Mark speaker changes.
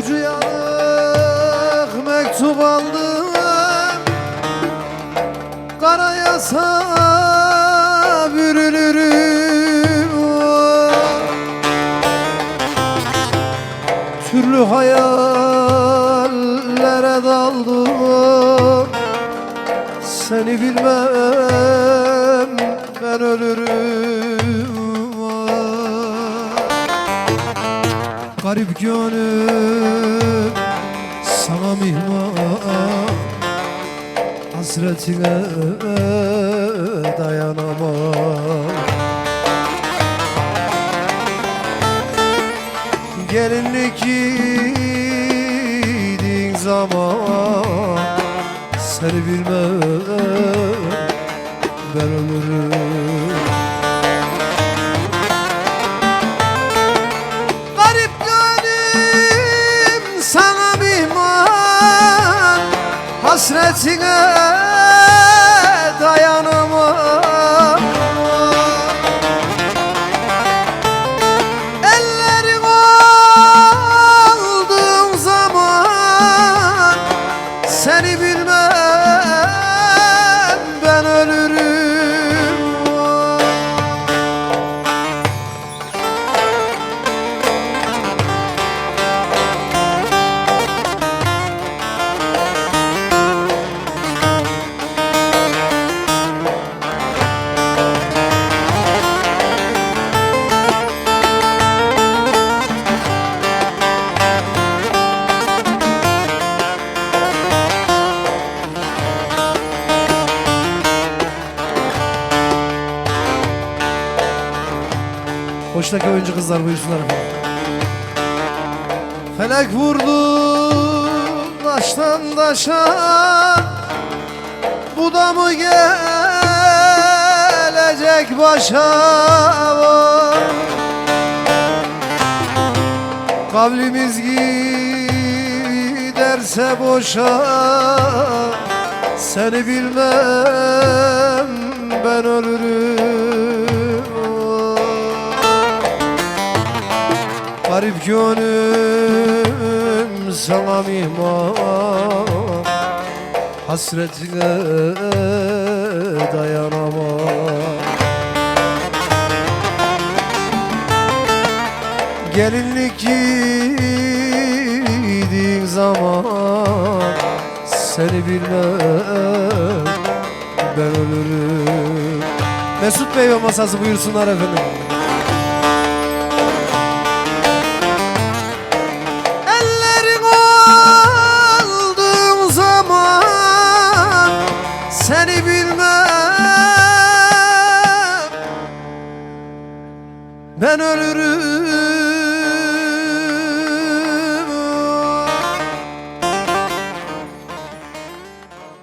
Speaker 1: Ucu yanık mektup aldım, kara yasa bürünürüm. Türlü hayallere daldım, seni bilmem ben ölürüm. Garip gönlüm sana mihman, hasretine dayanamam. Gelinlik giydiğin zaman seni bilmem ben ölürüm. Garip gönlüm sana mihman, hasretine dayanamam. Ellerin olduğum zaman seni bilmem ben ölürüm. Boştaki oyuncu kızlar buyursunlar efendim. Felek vurdu taştan taşa, bu da mı gelecek başa? Kavlimiz giderse boşa, seni bilmem ben ölürüm. Garip gönlüm sana mihman, hasretine dayanamam. Gelinlik giydiğin zaman seni bilmem ben ölürüm. Mesut Bey ve masası buyursunlar efendim. Seni bilmem ben ölürüm.